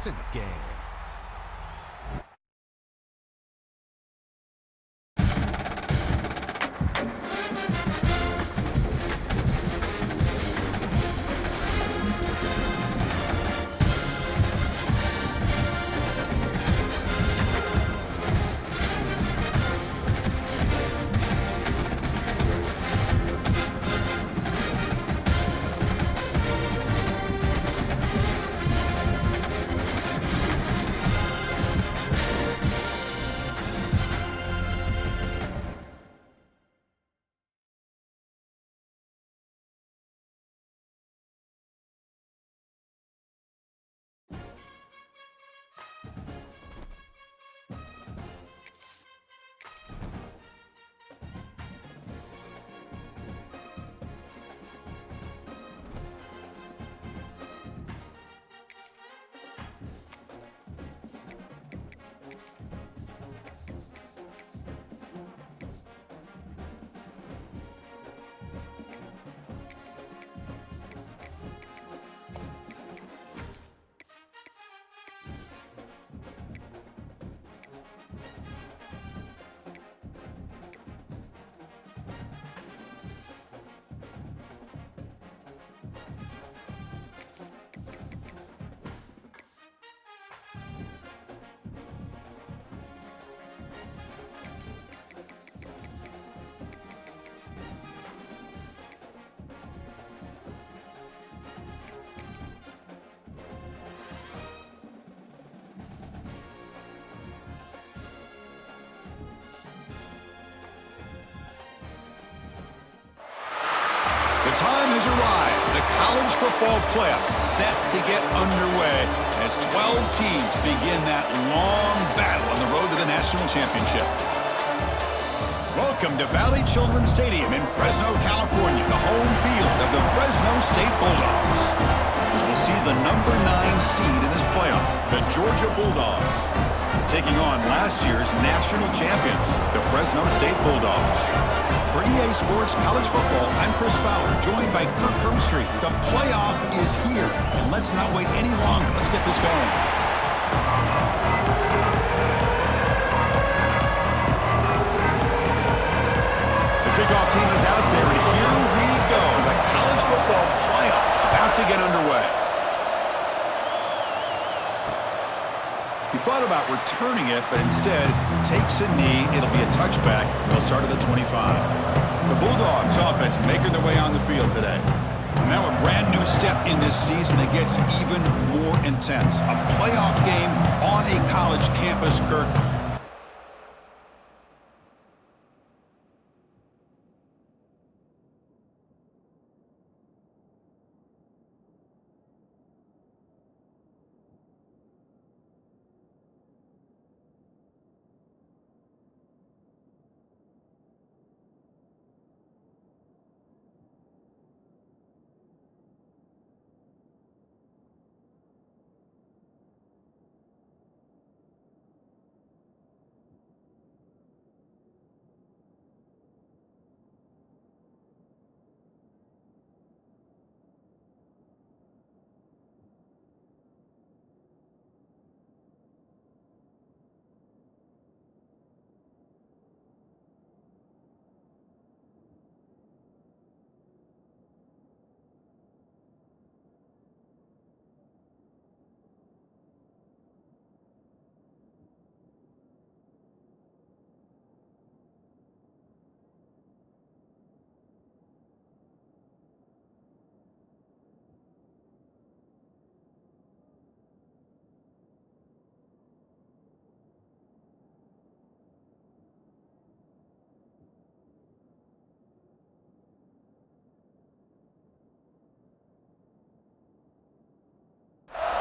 It's in the game. The time has arrived. The college football playoff set to get underway as 12 teams begin that long battle on the road to the national championship. Welcome to Valley Children's Stadium in Fresno, California, the home field of the Fresno State Bulldogs. As we'll see the number 9 seed in this playoff, the Georgia Bulldogs, taking on last year's national champions, the Fresno State Bulldogs. For EA Sports College Football, I'm Chris Fowler, joined by Kirk Herbstreit. The playoff is here, and let's not wait any longer. Let's get this going. The kickoff team is out there, and here we go. The college football playoff about to get underway. He thought about returning it, but instead takes a knee. It'll be a touchback. They'll start at the 25. The Bulldogs offense making their way on the field today. And now a brand new step in this season that gets even more intense. A playoff game on a college campus, Kirk.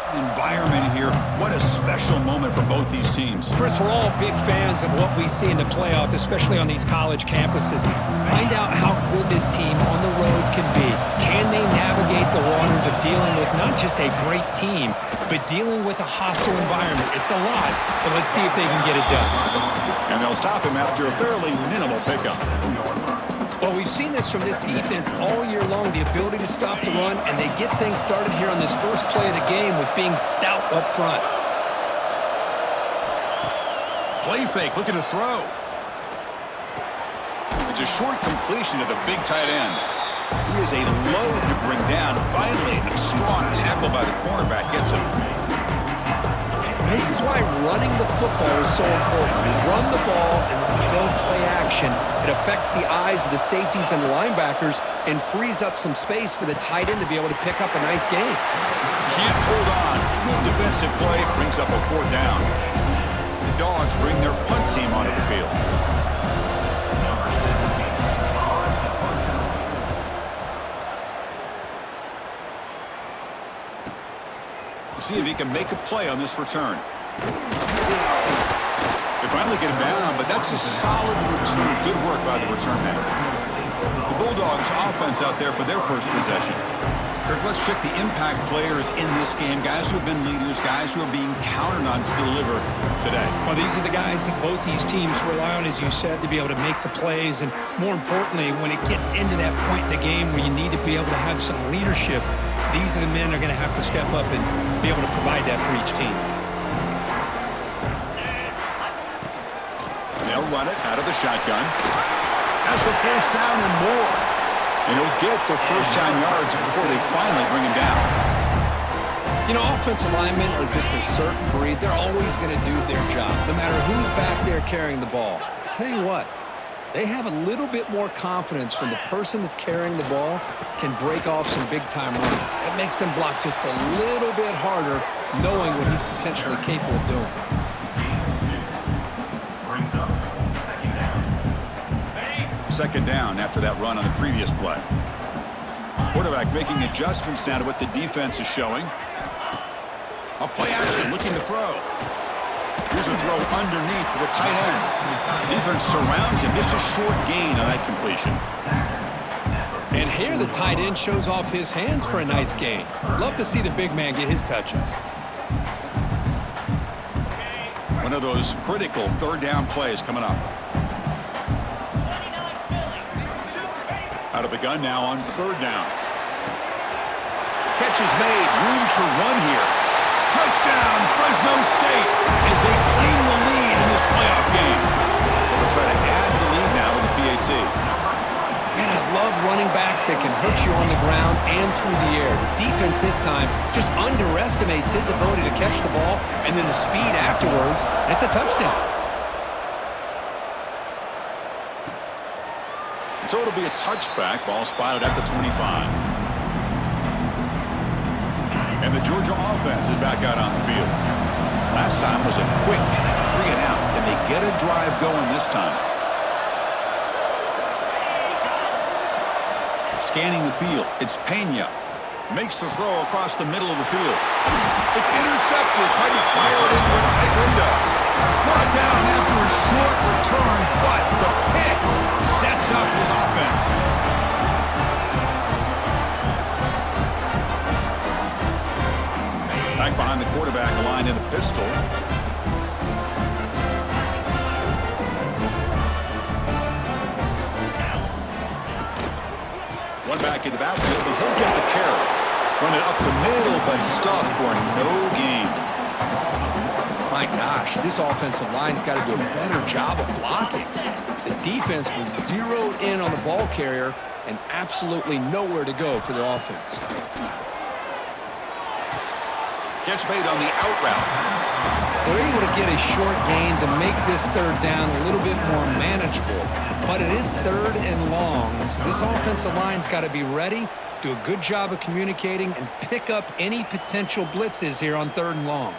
Environment here. What a special moment for both these teams. Chris, we're all big fans of what we see in the playoff, especially on these college campuses. Find out how good this team on the road can be. Can they navigate the waters of dealing with not just a great team, but dealing with a hostile environment? It's a lot, but let's see if they can get it done. And they'll stop him after a fairly minimal pickup. Well, we've seen this from this defense all year long, the ability to stop the run, and they get things started here on this first play of the game with being stout up front. Play fake, looking to throw. It's a short completion to the big tight end. He is a load to bring down. Finally, a strong tackle by the cornerback gets him. This is why running the football is so important. You run the ball, and then you go play action. It affects the eyes of the safeties and the linebackers and frees up some space for the tight end to be able to pick up a nice gain. Can't hold on. Good defensive play brings up a fourth down. The Dogs bring their punt team onto the field. See if he can make a play on this return. They finally get him down, but that's a solid return. Good work by the return man. The Bulldogs offense out there for their first possession. Kirk, let's check the impact players in this game. Guys who have been leaders, guys who are being counted on to deliver today. Well, these are the guys that both these teams rely on, as you said, to be able to make the plays. And more importantly, when it gets into that point in the game where you need to be able to have some leadership, these are the men that are going to have to step up and be able to provide that for each team. They'll run it out of the shotgun. Has the first down and more. And he'll get the first down yards before they finally bring him down. You know, offensive linemen are just a certain breed. They're always going to do their job, no matter who's back there carrying the ball. I'll tell you what, they have a little bit more confidence when the person that's carrying the ball can break off some big-time runs. That makes them block just a little bit harder, knowing what he's potentially capable of doing. Second down after that run on the previous play. Quarterback making adjustments now to what the defense is showing. A play action, looking to throw. Here's a throw underneath to the tight end. Defense surrounds him, just a short gain on that completion. And here the tight end shows off his hands for a nice gain. Love to see the big man get his touches. One of those critical third down plays coming up. Out of the gun now on third down. Catch is made, room to run here. Touchdown, Fresno State, as they claim the lead in this playoff game. They'll try to add to the lead now with the PAT. Man, I love running backs that can hurt you on the ground and through the air. The defense this time just underestimates his ability to catch the ball, and then the speed afterwards, and it's a touchdown. So it'll be a touchback, ball spotted at the 25. And the Georgia offense is back out on the field. Last time was a quick 3 and out. Can they get a drive going this time? Scanning the field, it's Pena. Makes the throw across the middle of the field. It's intercepted, trying to fire it into a tight window. Brought down after a short return, but the pick sets up his offense. Back behind the quarterback line in the pistol. One back in the backfield, but he'll get the carry. Run it up the middle, but stuffed for no gain. My gosh, this offensive line's got to do a better job of blocking. The defense was zeroed in on the ball carrier and absolutely nowhere to go for their offense. Catch made on the out route. They're able to get a short gain to make this third down a little bit more manageable. But it is third and long, so this offensive line's got to be ready, do a good job of communicating, and pick up any potential blitzes here on third and long.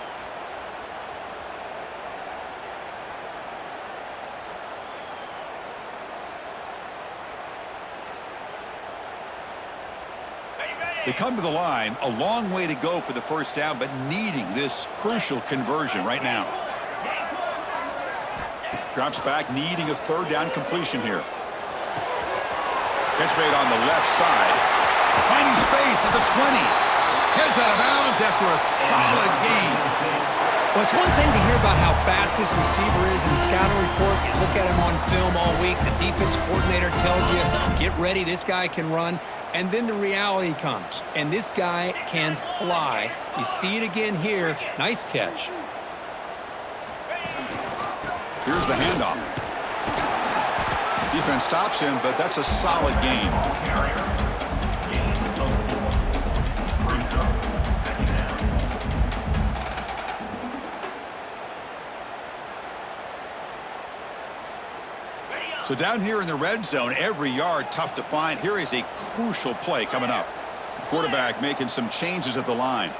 They come to the line, a long way to go for the first down, but needing this crucial conversion right now. Drops back, needing a third down completion here. Catch made on the left side. Finding space at the 20. Heads out of bounds after a solid gain. Well, it's one thing to hear about how fast this receiver is in the scouting report. You look at him on film all week. The defense coordinator tells you, get ready, this guy can run. And then the reality comes, and this guy can fly. You see it again here. Nice catch. Here's the handoff. Defense stops him, but that's a solid gain. So down here in the red zone, every yard tough to find. Here is a crucial play coming up. The quarterback making some changes at the line.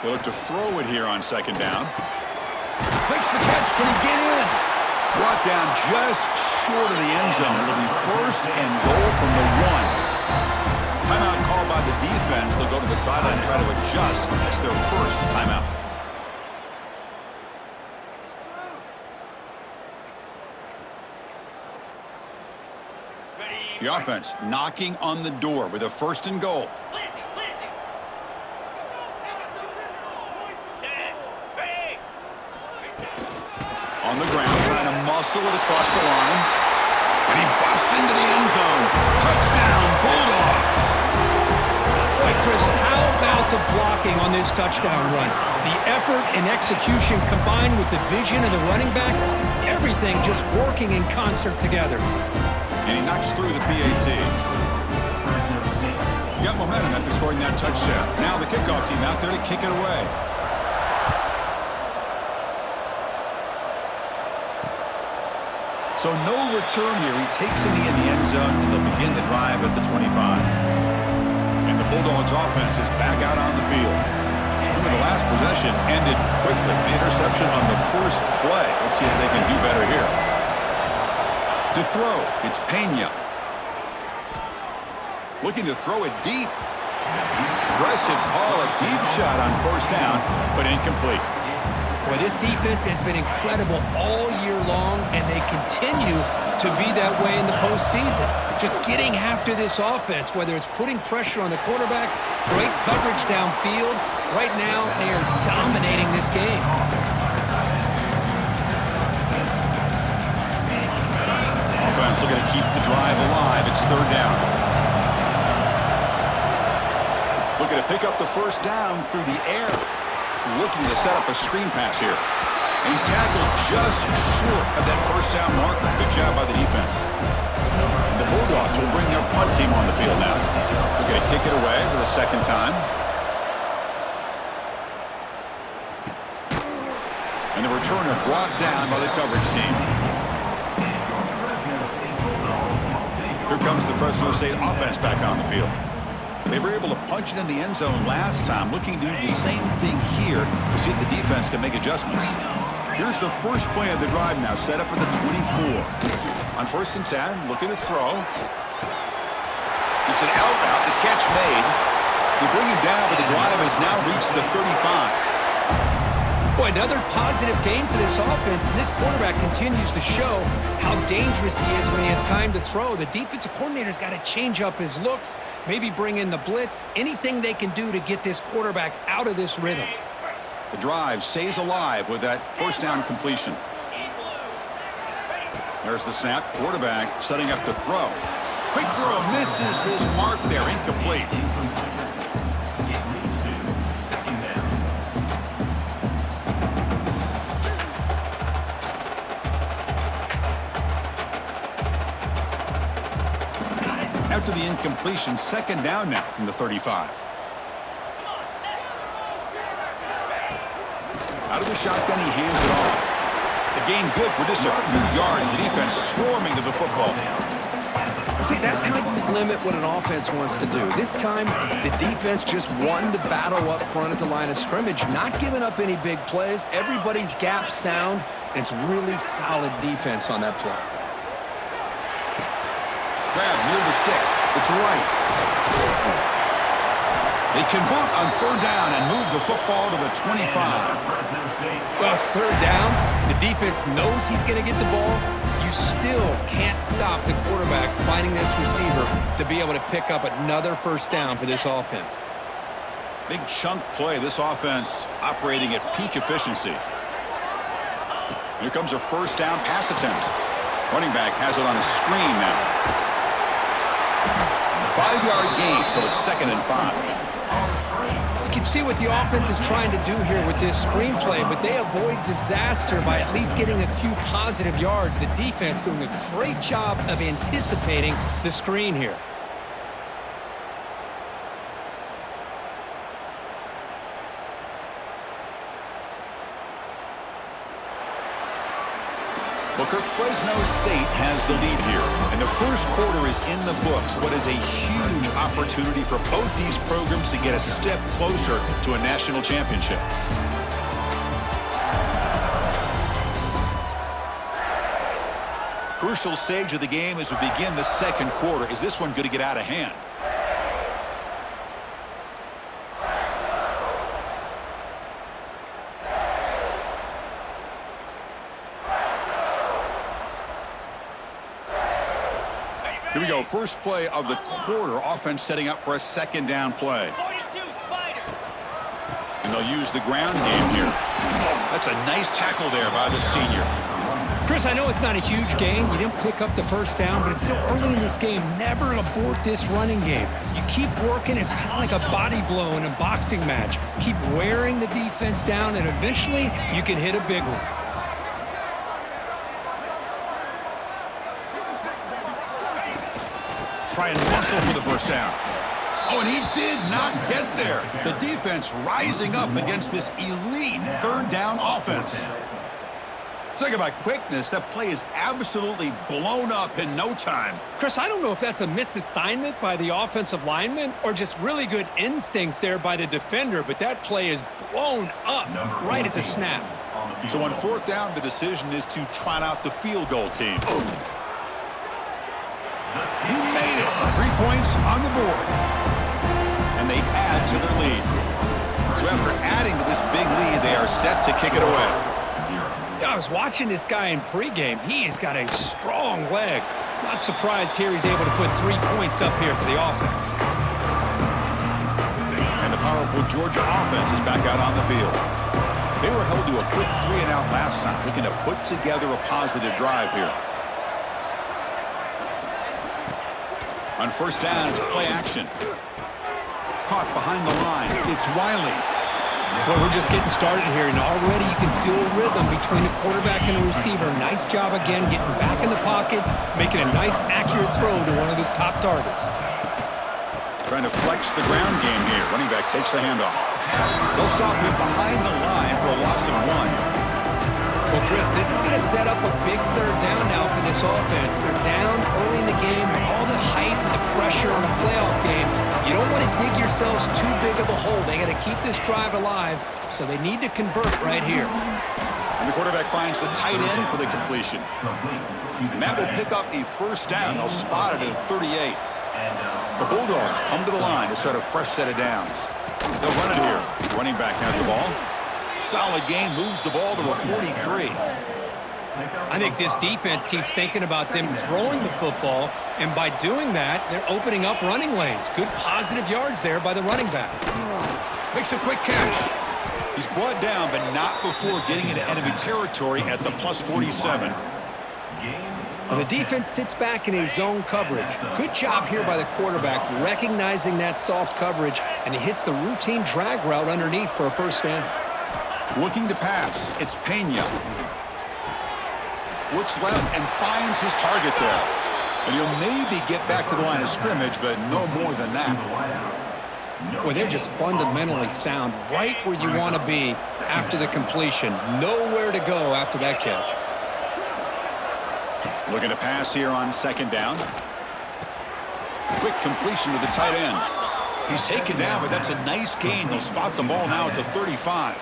He'll look to throw it here on second down. Makes the catch. Can he get in? Brought down just short of the end zone. It'll be first and goal from the 1. Timeout called by the defense. They'll go to the sideline and try to adjust. It's their first timeout. The offense knocking on the door with a first and goal. On the ground, trying to muscle it across the line. And he busts into the end zone. Touchdown, Bulldogs. Boy, Chris, how about the blocking on this touchdown run? The effort and execution combined with the vision of the running back, everything just working in concert together. And he knocks through the PAT. You got momentum after scoring that touchdown. Now the kickoff team out there to kick it away. So no return here. He takes in the end zone, and they'll begin the drive at the 25. And the Bulldogs offense is back out on the field. Remember, the last possession ended quickly. An interception on the first play. Let's see if they can do better here. To throw, it's Pena. Looking to throw it deep. Aggressive call, a deep shot on first down, but incomplete. Well, this defense has been incredible all year long, and they continue to be that way in the postseason. Just getting after this offense, whether it's putting pressure on the quarterback, great coverage downfield. Right now, they are dominating this game. Offense looking to keep the drive alive. It's third down. Looking to pick up the first down through the air. Looking to set up a screen pass here. And he's tackled just short of that first down marker. Good job by the defense. And the Bulldogs will bring their punt team on the field now. They're going to kick it away for the second time. And the returner brought down by the coverage team. Here comes the Fresno State offense back on the field. They were able to punch it in the end zone last time, looking to do the same thing here to see if the defense can make adjustments. Here's the first play of the drive now, set up at the 24. On first and 10, looking to throw. It's an out route, the catch made. They bring him down, but the drive has now reached the 35. Boy, another positive game for this offense, and this quarterback continues to show how dangerous he is when he has time to throw. The defensive coordinator's got to change up his looks, maybe bring in the blitz, anything they can do to get this quarterback out of this rhythm. The drive stays alive with that first down completion. There's the snap. Quarterback setting up the throw. Quick throw, misses his mark there, incomplete. After the incompletion, second down now from the 35. Out of the shotgun, he hands it off. The gain good for just a few yards. The defense swarming to the football. See, that's how you limit what an offense wants to do. This time, the defense just won the battle up front at the line of scrimmage, not giving up any big plays. Everybody's gap sound. It's really solid defense on that play. Grab near the sticks. It's right. They convert on third down and move the football to the 25. Well, it's third down. The defense knows he's going to get the ball. You still can't stop the quarterback finding this receiver to be able to pick up another first down for this offense. Big chunk play. This offense operating at peak efficiency. Here comes a first down pass attempt. Running back has it on a screen now. 5-yard gain, so it's 2nd and 5. You can see what the offense is trying to do here with this screenplay, but they avoid disaster by at least getting a few positive yards. The defense doing a great job of anticipating the screen here. Booker, Fresno State has the lead here, and the first quarter is in the books. What is a huge opportunity for both these programs to get a step closer to a national championship. Crucial stage of the game as we begin the second quarter. Is this one going to get out of hand? Here we go. First play of the quarter. Offense setting up for a 2nd down play. And they'll use the ground game here. That's a nice tackle there by the senior. Chris, I know it's not a huge gain. You didn't pick up the first down, but it's still early in this game. Never abort this running game. You keep working. It's kind of like a body blow in a boxing match. Keep wearing the defense down, and eventually you can hit a big one. Try and muscle for the first down. Oh, and he did not get there. The defense rising up against this elite 3rd down offense. Talk about quickness. That play is absolutely blown up in no time. Chris, I don't know if that's a misassignment by the offensive lineman or just really good instincts there by the defender, but that play is blown up right at the snap. So on 4th down, the decision is to trot out the field goal team. He made it. 3 points on the board. And they add to their lead. So after adding to this big lead, they are set to kick it away. I was watching this guy in pregame. He has got a strong leg. Not surprised here he's able to put 3 points up here for the offense. And the powerful Georgia offense is back out on the field. They were held to a quick 3-and-out last time, looking to put together a positive drive here. On first down, it's play action. Caught behind the line. It's Wiley. Well, we're just getting started here, and already you can feel a rhythm between a quarterback and a receiver. Nice job again getting back in the pocket, making a nice, accurate throw to one of his top targets. Trying to flex the ground game here. Running back takes the handoff. They'll stop him behind the line for a loss of 1. Well, Chris, this is going to set up a big 3rd down now for this offense. They're down early in the game, and all the hype and the pressure on a playoff game. You don't want to dig yourselves too big of a hole. They got to keep this drive alive, so they need to convert right here. And the quarterback finds the tight end for the completion. And that will pick up a first down. They'll spot it at 38. The Bulldogs come to the line to start a fresh set of downs. They'll run it here. The running back has the ball. Solid gain, moves the ball to the 43. I think this defense keeps thinking about them throwing the football, and by doing that, they're opening up running lanes. Good positive yards there by the running back. Makes a quick catch. He's brought down, but not before getting into enemy territory at the plus 47. Well, the defense sits back in a zone coverage. Good job here by the quarterback, recognizing that soft coverage, and he hits the routine drag route underneath for a first down. Looking to pass. It's Pena. Looks left and finds his target there. And he'll maybe get back to the line of scrimmage, but no more than that. Boy, they're just fundamentally sound, right where you want to be after the completion. Nowhere to go after that catch. Looking to pass here on 2nd down. Quick completion to the tight end. He's taken down, but that's a nice gain. They'll spot the ball now at the 35.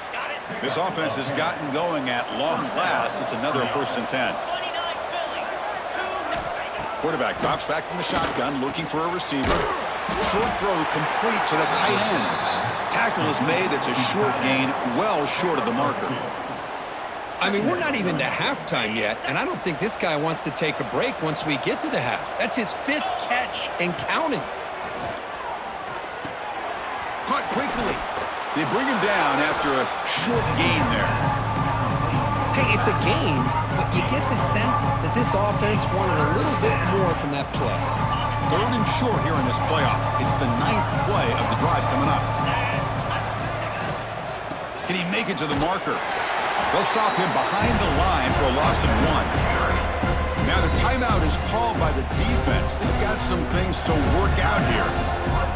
This offense has gotten going at long last. It's another 1st and 10. Quarterback drops back from the shotgun, looking for a receiver. Short throw complete to the tight end. Tackle is made. It's a short gain, well short of the marker. I mean, we're not even to halftime yet, and I don't think this guy wants to take a break once we get to the half. That's his 5th catch and counting. Caught quickly. They bring him down after a short gain there. Hey, it's a gain, but you get the sense that this offense wanted a little bit more from that play. 3rd and short here in this playoff. It's the 9th play of the drive coming up. Can he make it to the marker? They'll stop him behind the line for a loss of 1. Now the timeout is called by the defense. They've got some things to work out here.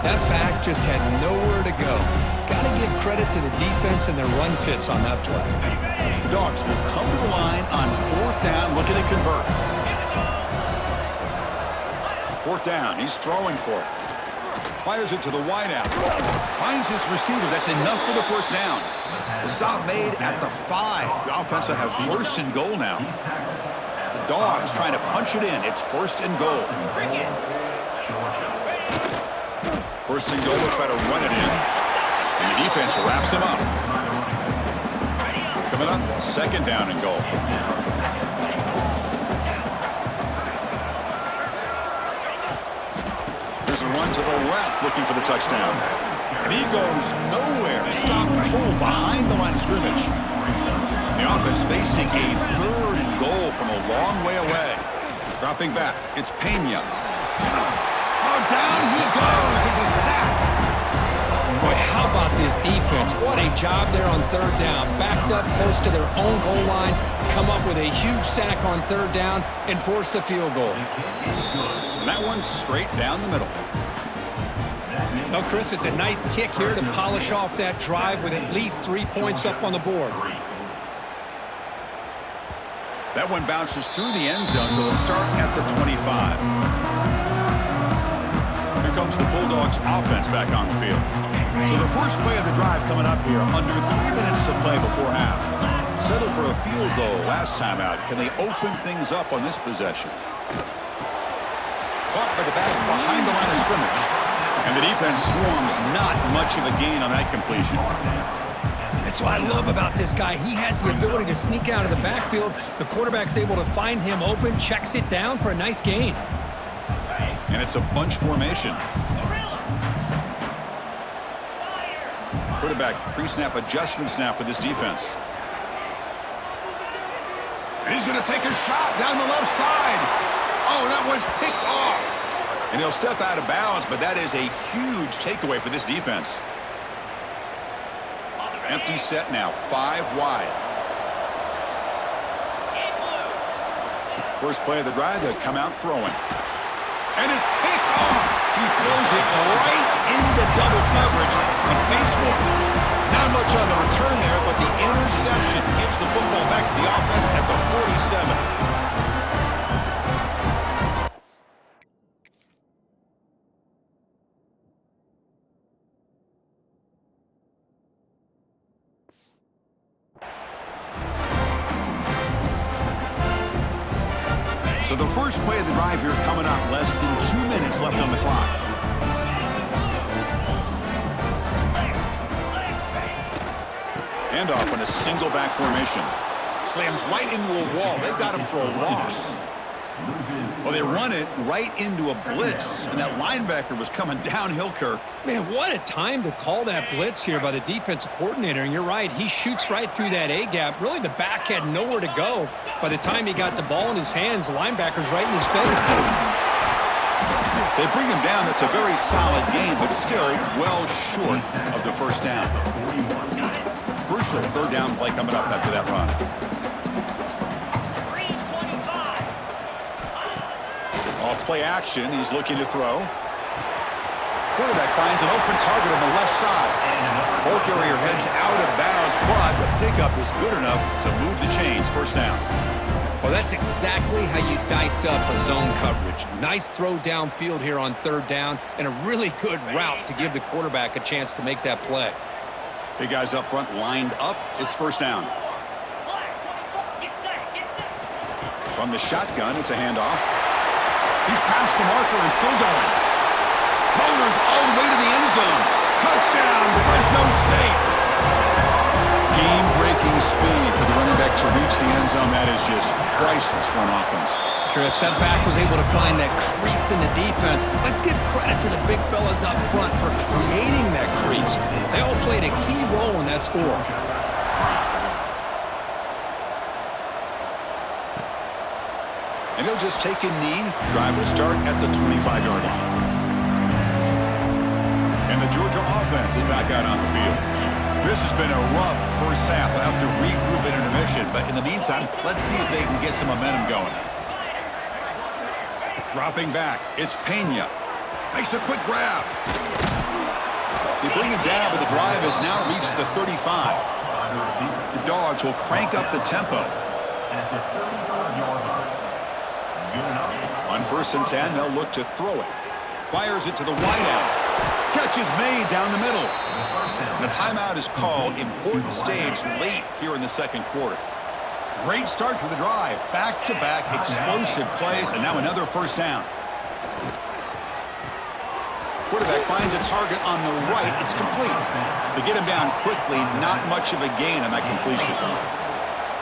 That back just had nowhere to go. Got to give credit to the defense and their run fits on that play. Dogs will come to the line on 4th down, looking to convert. 4th down, he's throwing for it. Fires it to the wideout. Finds his receiver. That's enough for the 1st down. The stop made at the 5. The offense will have 1st and goal now. The Dogs trying to punch it in. It's 1st and goal. 1st and goal, will try to run it in. And the defense wraps him up. Coming up, 2nd down and goal. There's a run to the left, looking for the touchdown. And he goes nowhere. Stop pulled behind the line of scrimmage. The offense facing a 3rd and goal from a long way away. Dropping back, it's Pena. Oh, down he goes. It's a sack. Boy, how about this defense? What a job there on 3rd down. Backed up close to their own goal line, come up with a huge sack on 3rd down, and force a field goal. And that one's straight down the middle. No, Chris, it's a nice kick here to polish off that drive with at least 3 points up on the board. That one bounces through the end zone, so they'll start at the 25. Here comes the Bulldogs offense back on the field. So the first play of the drive coming up here, under 3 minutes to play before half. Settled for a field goal last time out. Can they open things up on this possession? Caught by the back behind the line of scrimmage. And the defense swarms, not much of a gain on that completion. That's what I love about this guy. He has the ability to sneak out of the backfield. The quarterback's able to find him open, checks it down for a nice gain. And it's a bunch formation. Quarterback pre-snap adjustments now for this defense. And he's going to take a shot down the left side. Oh, that one's picked off. And he'll step out of bounds, but that is a huge takeaway for this defense. Empty set now, 5 wide. First play of the drive, they'll come out throwing. And it's picked off. He throws it right into double coverage and pays for it. Not much on the return there, but the interception gives the football back to the offense at the 47. So the first play of the drive here coming up, less than 2 minutes left on the clock. Handoff on a single back formation. Slams right into a wall. They've got him for a loss. Well, they run it right into a blitz, and that linebacker was coming downhill, Kirk. Man, what a time to call that blitz here by the defensive coordinator. And you're right, he shoots right through that A-gap. Really, the back had nowhere to go. By the time he got the ball in his hands, the linebacker's right in his face. They bring him down. That's a very solid game, but still well short of the 1st down. Crucial 3rd down play coming up after that run. Off play action, he's looking to throw. Quarterback finds an open target on the left side. Ball carrier heads out of bounds, but the pickup is good enough to move the chains. 1st down. Well, that's exactly how you dice up a zone coverage. Nice throw downfield here on 3rd down, and a really good route to give the quarterback a chance to make that play. Big guys up front lined up. It's 1st down. From the shotgun, it's a handoff. He's past the marker and still going. Motors all the way to the end zone. Touchdown, Fresno State. Game-breaking speed for the running back to reach the end zone. That is just priceless for an offense. Chris. That back was able to find that crease in the defense. Let's give credit to the big fellas up front for creating that crease. They all played a key role in that score. And he'll just take a knee. Drive will start at the 25-yard line. And the Georgia offense is back out on the field. This has been a rough first half. They'll have to regroup at intermission. But in the meantime, let's see if they can get some momentum going. Dropping back, it's Pena. Makes a quick grab. They bring him down, but the drive has now reached the 35. The Dogs will crank up the tempo. On 1st and 10, they'll look to throw it. Fires it to the wideout. Catch is made down the middle. And a timeout is called. Important stage late here in the second quarter. Great start to the drive. Back-to-back explosive plays, and now another first down. Quarterback finds a target on the right. It's complete. They get him down quickly. Not much of a gain on that completion.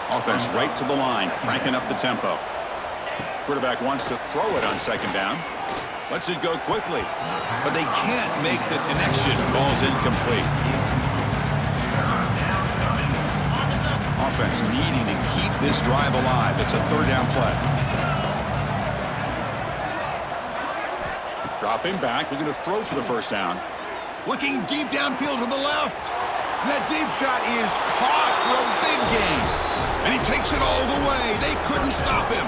Offense right to the line, cranking up the tempo. Quarterback wants to throw it on 2nd down. Lets it go quickly, but they can't make the connection. Ball's incomplete. Offense needing to keep this drive alive. It's a 3rd down play. Dropping back, looking to throw for the 1st down. Looking deep downfield to the left. And that deep shot is caught for a big gain. And he takes it all the way. They couldn't stop him.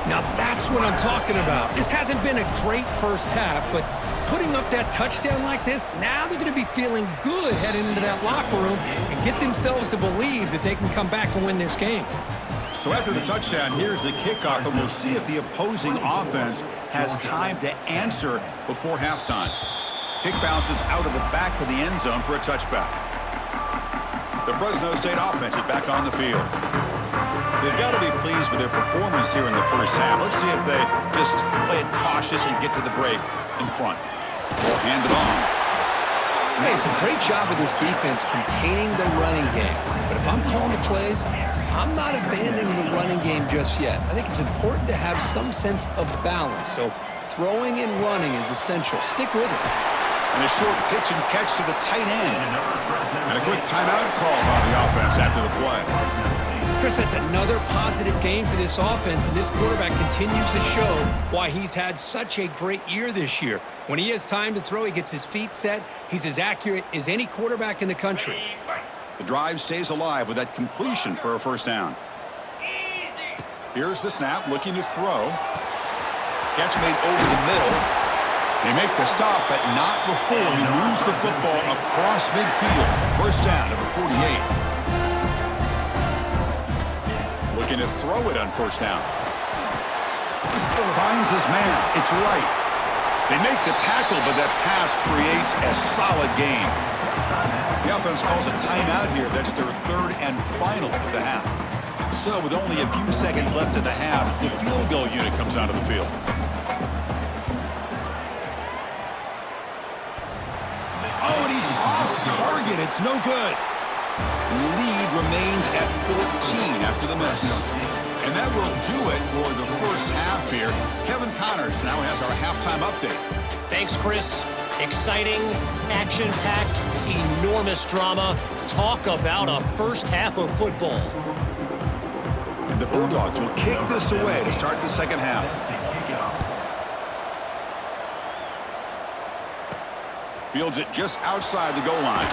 Now that's what I'm talking about. This hasn't been a great first half, but putting up that touchdown like this, now they're going to be feeling good heading into that locker room and get themselves to believe that they can come back and win this game. So after the touchdown, here's the kickoff, and we'll see if the opposing offense has time to answer before halftime. Kick bounces out of the back of the end zone for a touchback. The Fresno State offense is back on the field. They've got to be pleased with their performance here in the first half. Let's see if they just play it cautious and get to the break in front. Or hand it off. Hey, it's a great job of this defense containing the running game. But if I'm calling the plays, I'm not abandoning the running game just yet. I think it's important to have some sense of balance. So throwing and running is essential. Stick with it. And a short pitch and catch to the tight end. And a quick timeout call by the offense after the play. Chris, that's another positive game for this offense, and this quarterback continues to show why he's had such a great year this year. When he has time to throw, he gets his feet set. He's as accurate as any quarterback in the country. The drive stays alive with that completion for a 1st down. Here's the snap, looking to throw. Catch made over the middle. They make the stop, but not before he moves the football across midfield. 1st down to the 48. Looking to throw it on 1st down. Finds his man. It's right. They make the tackle, but that pass creates a solid gain. The offense calls a timeout here. That's their 3rd and final of the half. So with only a few seconds left in the half, the field goal unit comes onto the field. Oh, and he's off target. It's no good. The lead remains at 14 after the miss. And that will do it for the first half here. Kevin Connors now has our halftime update. Thanks, Chris. Exciting, action-packed, enormous drama. Talk about a first half of football. And the Bulldogs will kick this away to start the second half. Fields it just outside the goal line.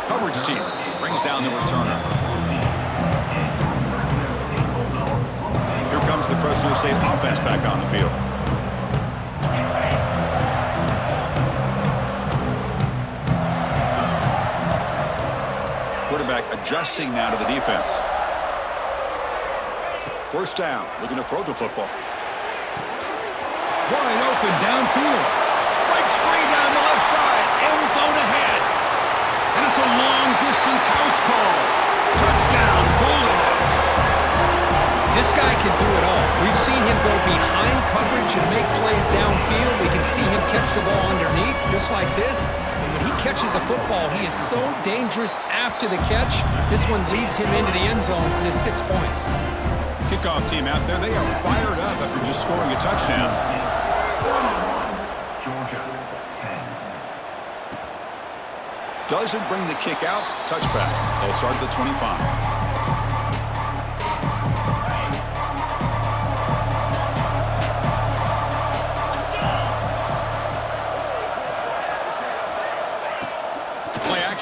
Coverage team brings down the returner. Here comes the Fresno State offense back on the field. Quarterback adjusting now to the defense. 1st down, looking to throw the football. Wide open downfield. Breaks free down the left side. End zone ahead. Ravens house call. Touchdown, Bulldogs. This guy can do it all. We've seen him go behind coverage and make plays downfield. We can see him catch the ball underneath, just like this. And when he catches the football, he is so dangerous after the catch. This one leads him into the end zone for the 6 points. Kickoff team out there, they are fired up after just scoring a touchdown. Doesn't bring the kick out. Touchback. They'll start at the 25.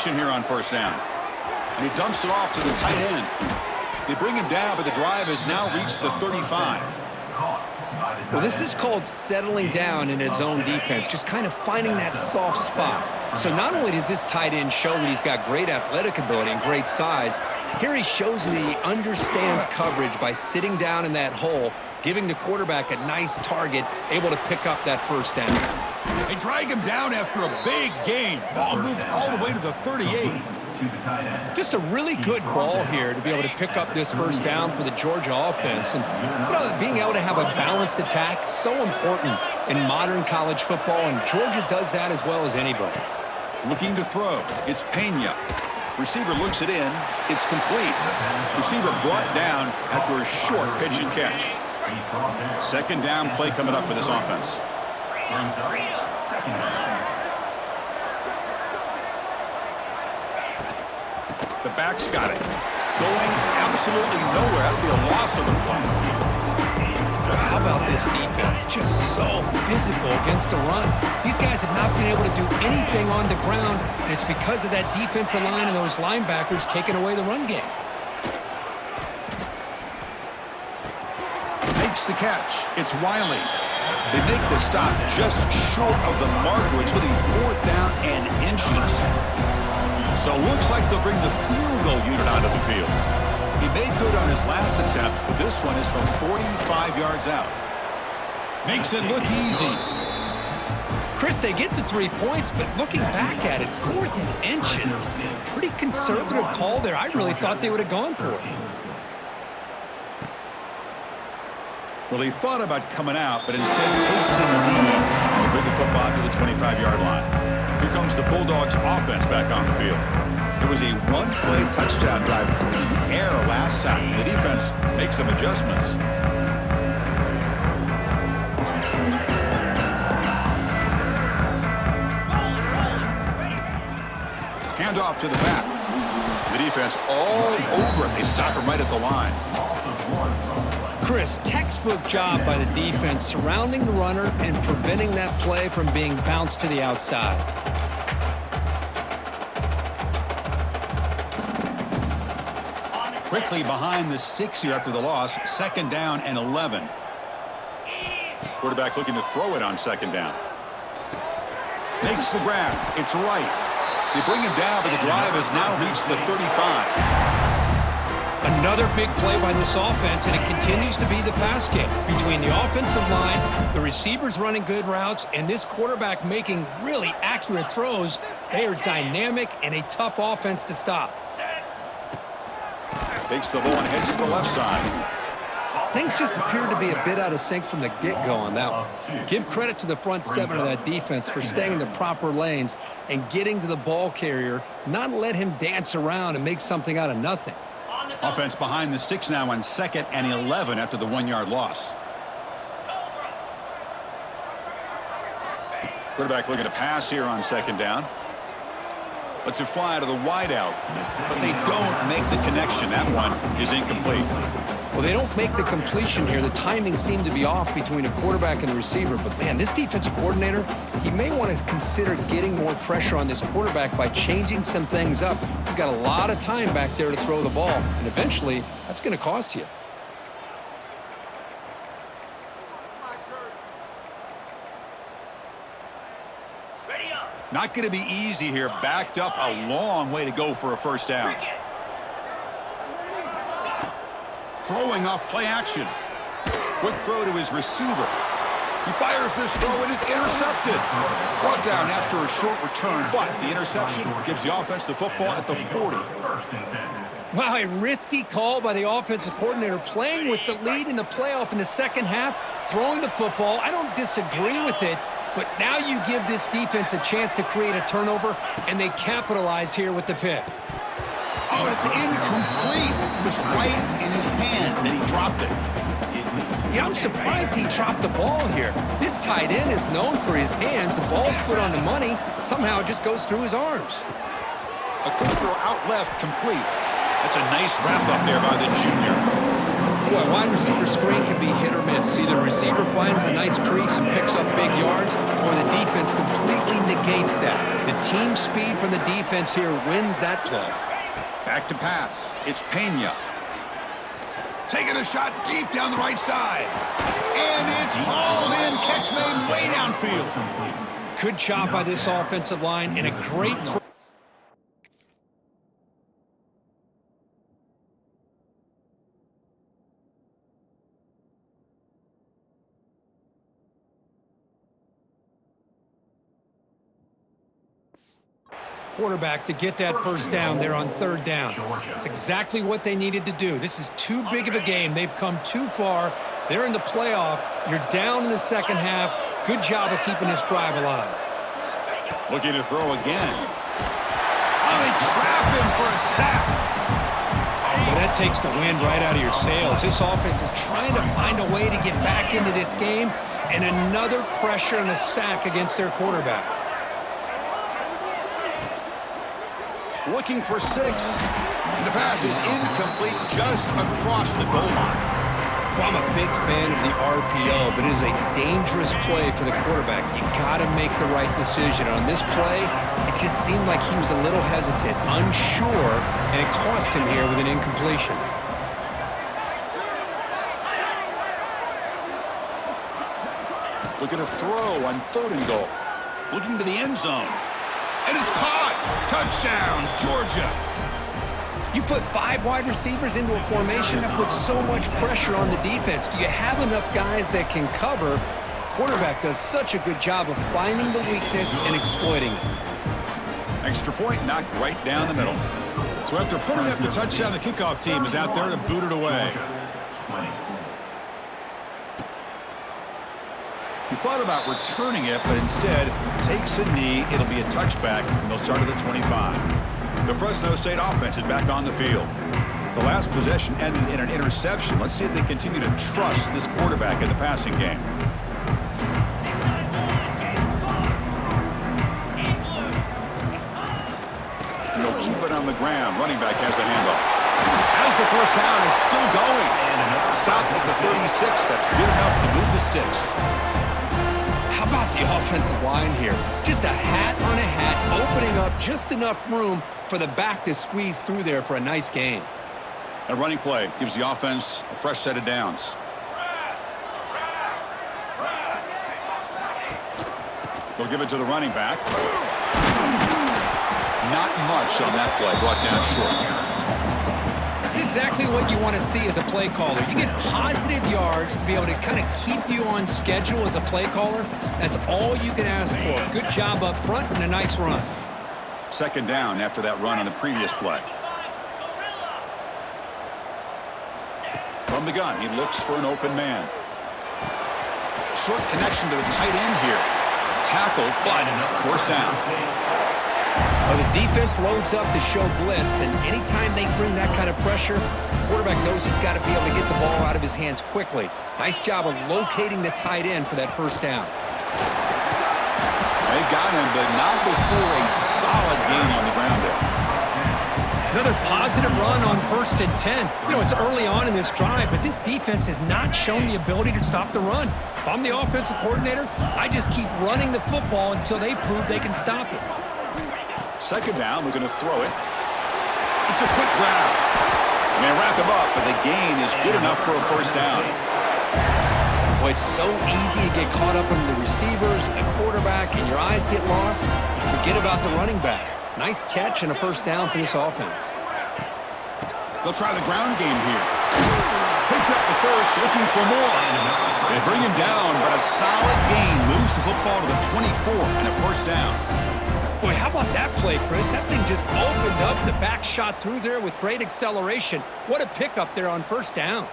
Here on first down, and he dumps it off to the tight end. They bring him down, but the drive has now reached the 35. Well, this is called settling down in his own defense, just kind of finding that soft spot. So not only does this tight end show that he's got great athletic ability and great size, here he shows that he understands coverage by sitting down in that hole, giving the quarterback a nice target, able to pick up that first down. They drag him down after a big gain. Ball moved all the way to the 38. Just a really good ball here to be able to pick up this first down for the Georgia offense. And being able to have a balanced attack, so important in modern college football, and Georgia does that as well as anybody. Looking to throw. It's Pena. Receiver looks it in. It's complete. Receiver brought down after a short pitch and catch. Second down play coming up for this offense. The back's got it. Going absolutely nowhere. That'll be a loss of the play. How about this defense? Just so physical against the run. These guys have not been able to do anything on the ground, and it's because of that defensive line and those linebackers taking away the run game. Makes the catch. It's Wiley. They make the stop just short of the marker, which will be fourth down and inches. So looks like they'll bring the field goal unit onto the field. He made good on his last attempt, but this one is from 45 yards out. Makes it look easy. Chris, they get the 3 points, but looking back at it, 4th and inches. Pretty conservative call there. I really thought they would have gone for it. Well, he thought about coming out, but instead takes in the lead and bring the football to the 25-yard line. Here comes the Bulldogs offense back on the field. It was a one-play touchdown drive through the air last time. The defense makes some adjustments. Handoff to the back. The defense all over it. They stop him right at the line. Chris, textbook job by the defense surrounding the runner and preventing that play from being bounced to the outside. Quickly behind the sticks here after the loss. Second down and 11. Quarterback looking to throw it on second down. Makes the grab. It's right. They bring him down, but the drive has now reached the 35. Another big play by this offense, and it continues to be the pass game. Between the offensive line, the receivers running good routes, and this quarterback making really accurate throws, they are dynamic and a tough offense to stop. Takes the ball and heads to the left side. Things just appear to be a bit out of sync from the get-go on that one. Give credit to the front seven of that defense for staying in the proper lanes and getting to the ball carrier, not let him dance around and make something out of nothing. Offense behind the six now on 2nd and 11 after the 1-yard loss. Quarterback looking to pass here on second down. Lets it fly to the wideout, but they don't make the connection. That one is incomplete. Well, they don't make the completion here. The timing seemed to be off between a quarterback and a receiver. But, man, this defensive coordinator, he may want to consider getting more pressure on this quarterback by changing some things up. You've got a lot of time back there to throw the ball, and eventually that's going to cost you. Not going to be easy here. Backed up a long way to go for a first down. Throwing off play action. Quick throw to his receiver. He fires this throw and it's intercepted. Brought down after a short return, but the interception gives the offense the football at the 40. Wow, a risky call by the offensive coordinator, playing with the lead in the playoff in the second half, throwing the football. I don't disagree with it, but now you give this defense a chance to create a turnover, and they capitalize here with the pick. Oh, and it's incomplete. It was right in his hands, and he dropped it. Yeah, I'm surprised he dropped the ball here. This tight end is known for his hands. The ball's put on the money. Somehow it just goes through his arms. A quick throw out left, complete. That's a nice wrap-up there by the junior. Boy, wide receiver screen can be hit or miss. Either the receiver finds a nice crease and picks up big yards, or the defense completely negates that. The team speed from the defense here wins that play. Back to pass. It's Pena. Taking a shot deep down the right side. And it's hauled in. Catch made way downfield. Good job by this offensive line and a great throw. Quarterback to get that first down there on third down. It's exactly what they needed to do. This is too big of a game. They've come too far. They're in the playoff. You're down in the second half. Good job of keeping this drive alive. Looking to throw again. Oh, they trap him for a sack. Well, that takes the wind right out of your sails. This offense is trying to find a way to get back into this game, and another pressure and a sack against their quarterback. Looking for 6. The pass is incomplete just across the goal line. Well, I'm a big fan of the RPO, but it is a dangerous play for the quarterback. You got to make the right decision. On this play, it just seemed like he was a little hesitant, unsure, and it cost him here with an incompletion. Look at a throw on 3rd and goal. Looking to the end zone. And it's caught. Touchdown, Georgia. You put 5 wide receivers into a formation that puts so much pressure on the defense. Do you have enough guys that can cover? Quarterback does such a good job of finding the weakness and exploiting it. Extra point knocked right down the middle. So after putting up the touchdown, the kickoff team is out there to boot it away. He thought about returning it, but instead takes a knee. It'll be a touchback, and they'll start at the 25. The Fresno State offense is back on the field. The last possession ended in an interception. Let's see if they continue to trust this quarterback in the passing game. And they'll keep it on the ground. Running back has the handoff. As the first down is still going. Stop at the 36. That's good enough to move the sticks. How about the offensive line here? Just a hat on a hat, opening up just enough room for the back to squeeze through there for a nice gain. A running play gives the offense a fresh set of downs. They'll give it to the running back. Not much on that play, brought down short. That's exactly what you want to see as a play caller. You get positive yards to be able to kind of keep you on schedule as a play caller. That's all you can ask for. Good job up front and a nice run. 2nd down after that run on the previous play. From the gun, he looks for an open man. Short connection to the tight end here. Tackle, but first down. Well, the defense loads up to show blitz, and anytime they bring that kind of pressure, the quarterback knows he's got to be able to get the ball out of his hands quickly. Nice job of locating the tight end for that first down. They've got him, but not before a solid gain on the ground there. Another positive run on 1st and 10. You know, it's early on in this drive, but this defense has not shown the ability to stop the run. If I'm the offensive coordinator, I just keep running the football until they prove they can stop it. 2nd down, we're going to throw it. It's a quick grab. And they wrap him up, but the gain is good enough for a first down. Well, it's so easy to get caught up in the receivers and the quarterback, and your eyes get lost. You forget about the running back. Nice catch and a first down for this offense. They'll try the ground game here. Picks up the first, looking for more. They bring him down, but a solid gain moves the football to the 24 and a first down. Boy, how about that play, Chris? That thing just opened up. The back shot through there with great acceleration. What a pickup there on first down.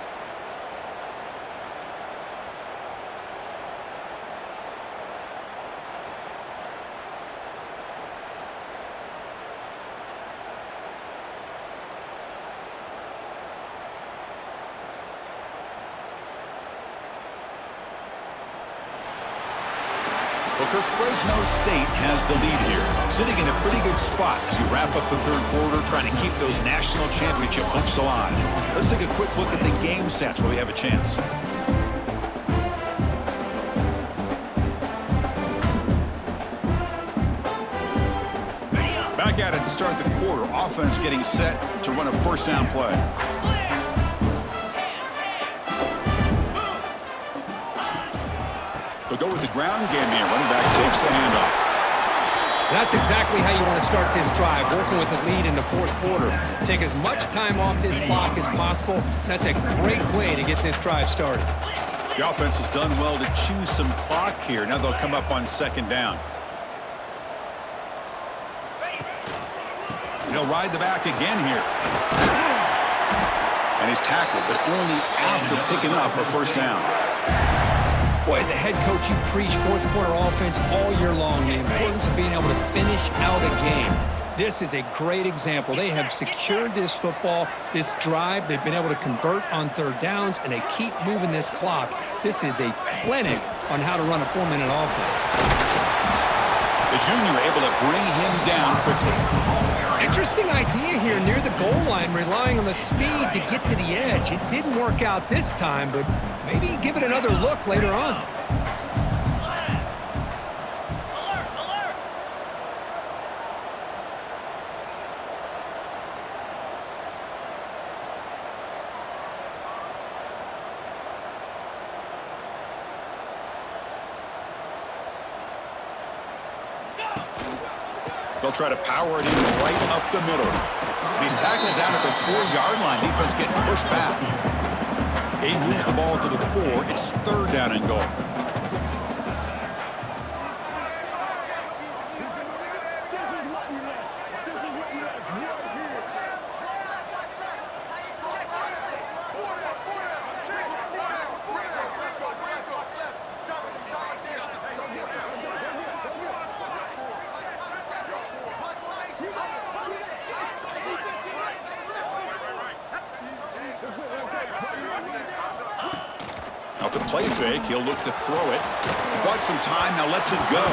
Well, Fresno State has the lead here, sitting in a pretty good spot as we wrap up the third quarter, trying to keep those national championship hopes alive. Let's take a quick look at the game stats while we have a chance. Back at it to start the quarter. Offense getting set to run a first down play. They'll go with the ground game here. Running back takes the handoff. That's exactly how you want to start this drive, working with the lead in the fourth quarter. Take as much time off this clock as possible. That's a great way to get this drive started. The offense has done well to choose some clock here. Now they'll come up on second down. He'll ride the back again here. And he's tackled, but only after picking up a first down. Boy, as a head coach, you preach fourth quarter offense all year long. The importance of being able to finish out a game. This is a great example. They have secured this football, this drive. They've been able to convert on third downs, and they keep moving this clock. This is a clinic on how to run a 4-minute offense. The junior able to bring him down quickly. Interesting idea here near the goal line, relying on the speed to get to the edge. It didn't work out this time, but maybe give it another look later on. They'll try to power it in right up the middle. He's tackled down at the 4-yard line. Defense getting pushed back. He moves the ball to the 4. It's third down and goal. Off the play fake, he'll look to throw it. Bought some time, now lets it go.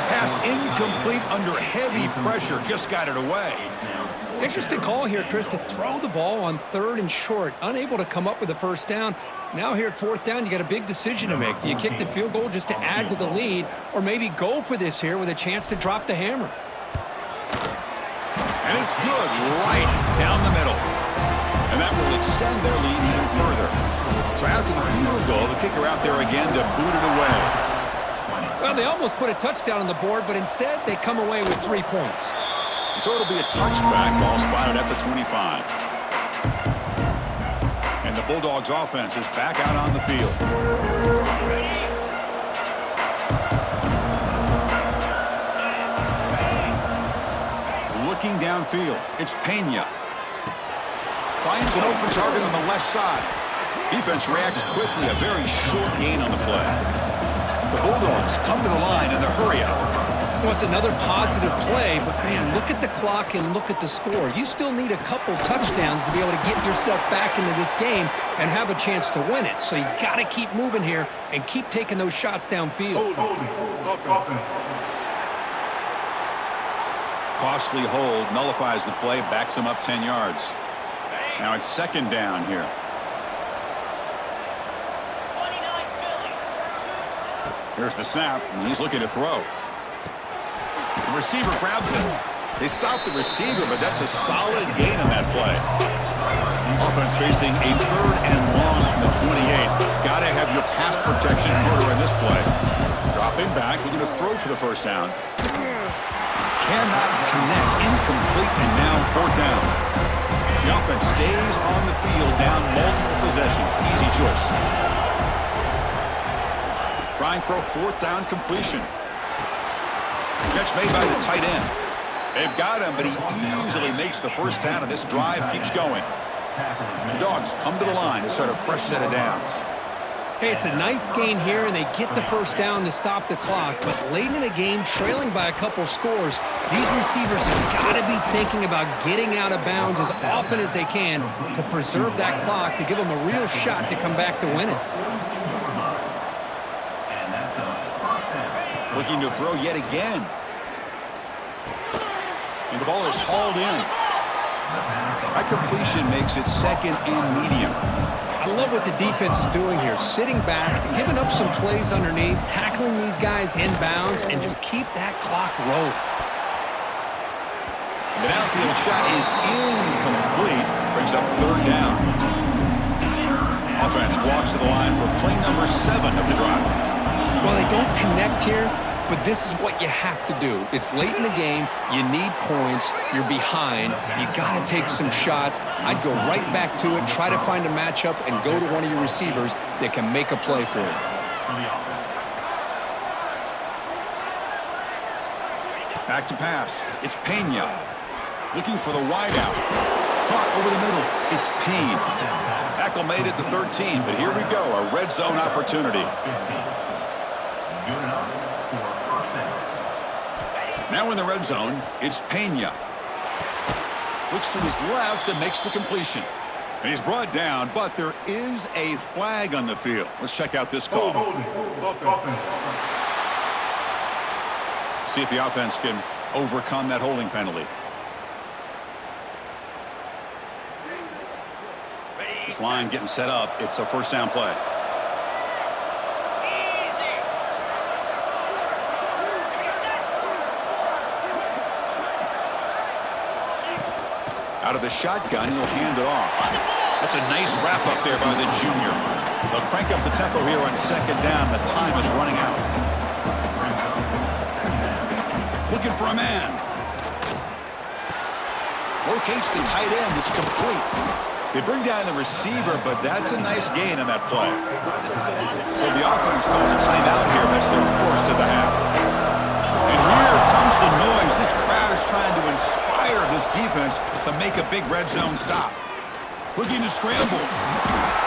Pass incomplete under heavy pressure, just got it away. Interesting call here, Chris, to throw the ball on third and short. Unable to come up with a first down. Now here at fourth down, you got a big decision to make. Do you kick the field goal just to add to the lead, or maybe go for this here with a chance to drop the hammer? And it's good, right down the middle. And that will extend their lead even further. So after the field goal, the kicker out there again to boot it away. Well, they almost put a touchdown on the board, but instead they come away with 3 points. So it'll be a touchback, ball spotted at the 25. And the Bulldogs offense is back out on the field. Looking downfield, it's Pena. Finds an open target on the left side. Defense reacts quickly, a very short gain on the play. The Bulldogs come to the line in the hurry-up. Well, it's another positive play, but, man, look at the clock and look at the score. You still need a couple touchdowns to be able to get yourself back into this game and have a chance to win it. So you got to keep moving here and keep taking those shots downfield. Costly hold, nullifies the play, backs him up 10 yards. Now it's second down here. Here's the snap, and he's looking to throw. The receiver grabs it. They stop the receiver, but that's a solid gain on that play. Offense facing a third and long on the 28. Got to have your pass protection in order in this play. Dropping back, looking to throw for the first down. Cannot connect, incomplete, and now fourth down. The offense stays on the field, down multiple possessions. Easy choice. Trying for a fourth down completion. Catch made by the tight end. They've got him, but he easily makes the first down, and this drive keeps going. The Dogs come to the line to start a fresh set of downs. Hey, it's a nice gain here, and they get the first down to stop the clock. But late in the game, trailing by a couple scores, these receivers have got to be thinking about getting out of bounds as often as they can to preserve that clock, to give them a real shot to come back to win it. Looking to throw yet again. And the ball is hauled in. That completion makes it second and medium. I love what the defense is doing here, sitting back, giving up some plays underneath, tackling these guys in bounds, and just keep that clock rolling. The downfield shot is incomplete. Brings up third down. Offense walks to the line for play number 7 of the drive. Well, they don't connect here, but this is what you have to do. It's late in the game. You need points. You're behind. You got to take some shots. I'd go right back to it, try to find a matchup, and go to one of your receivers that can make a play for you. Back to pass. It's Pena. Looking for the wideout. Caught over the middle. It's Payne. Tackle made at the 13, but here we go, a red zone opportunity. Now in the red zone, it's Pena. Looks to his left and makes the completion. And he's brought down, but there is a flag on the field. Let's check out this call. See if the offense can overcome that holding penalty. This line getting set up. It's a first down play. Out of the shotgun, he'll hand it off. That's a nice wrap up there by the junior. They'll crank up the tempo here on second down. The time is running out. Looking for a man. Locates the tight end. It's complete. They bring down the receiver, but that's a nice gain on that play. So the offense calls a timeout here. That's their first of the half. And here comes the noise. This crowd is trying to inspire this defense to make a big red zone stop. Looking to scramble.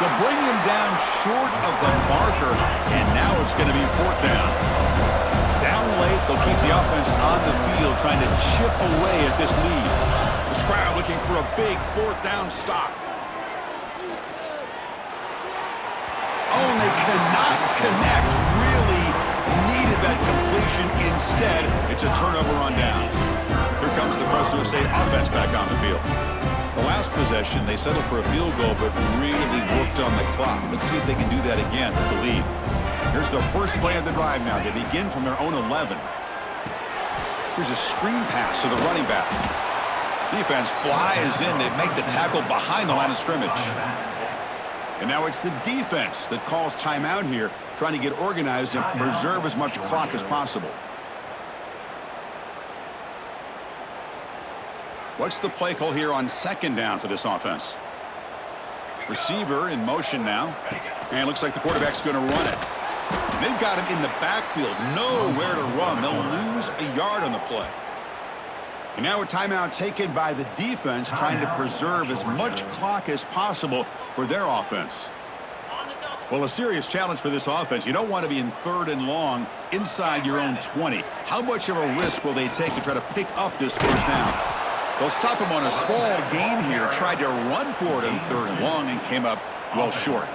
They'll bring him down short of the marker, and now it's going to be fourth down. Down late, they'll keep the offense on the field, trying to chip away at this lead. This crowd looking for a big fourth down stop. Oh, and they cannot connect. Really needed that completion. Instead, it's a turnover on downs. Here comes the Fresno State offense back on the field. The last possession, they settled for a field goal, but really worked on the clock. Let's see if they can do that again with the lead. Here's the first play of the drive now. They begin from their own 11. Here's a screen pass to the running back. Defense flies in. They make the tackle behind the line of scrimmage. And now it's the defense that calls timeout here, trying to get organized and preserve as much clock as possible. What's the play call here on second down for this offense? Receiver in motion now. And it looks like the quarterback's going to run it. They've got him in the backfield. Nowhere to run. They'll lose a yard on the play. And now a timeout taken by the defense, trying to preserve as much clock as possible for their offense. Well, a serious challenge for this offense. You don't want to be in third and long inside your own 20. How much of a risk will they take to try to pick up this first down? They'll stop him on a small gain here. Tried to run for it in third and long and came up well short.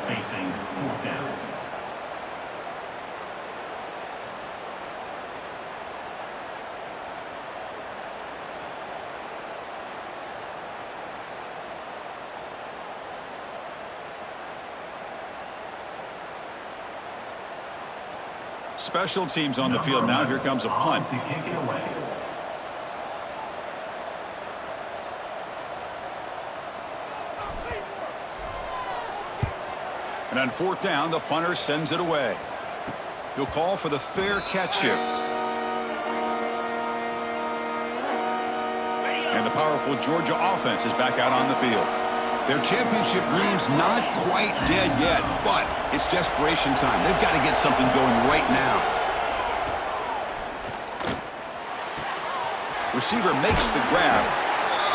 Special teams on the field now. Here comes a punt. And on fourth down, the punter sends it away. He'll call for the fair catch here. And the Power powerful Georgia offense is back out on the field. Their championship dream's not quite dead yet, but it's desperation time. They've got to get something going right now. Receiver makes the grab,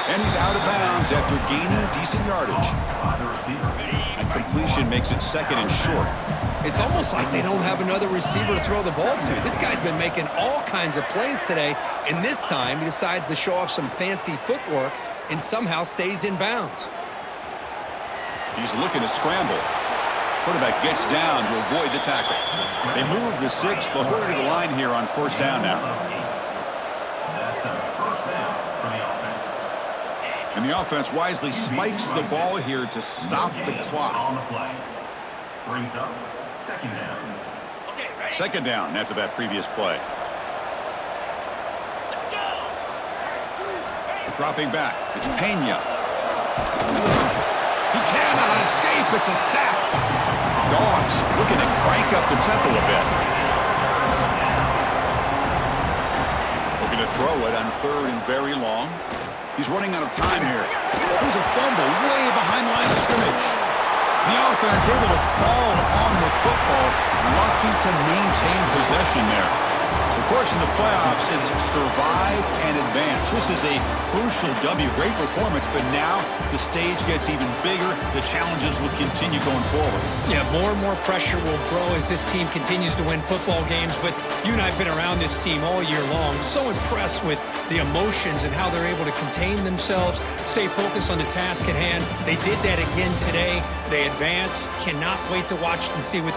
and he's out of bounds after gaining decent yardage. And completion makes it second and short. It's almost like they don't have another receiver to throw the ball to. This guy's been making all kinds of plays today, and this time he decides to show off some fancy footwork and somehow stays in bounds. He's looking to scramble. Quarterback gets down to avoid the tackle. They move the 6. They'll hurry to the line here on first down now. And the offense wisely spikes the ball here to stop the clock. Brings up second down. Second down after that previous play. Dropping back. It's Pena. He cannot escape. It's a sack. Dogs looking to crank up the tempo a bit. Looking to throw it on third and very long. He's running out of time here. There's a fumble way behind the line of scrimmage. The offense able to fall on the football, lucky to maintain possession there. Of course, in the playoffs, it's survive and advance. This is a crucial W. Great performance, but now the stage gets even bigger. The challenges will continue going forward. Yeah, more and more pressure will grow as this team continues to win football games, but you and I have been around this team all year long. So impressed with the emotions and how they're able to contain themselves, stay focused on the task at hand. They did that again today. They advance. Cannot wait to watch and see what they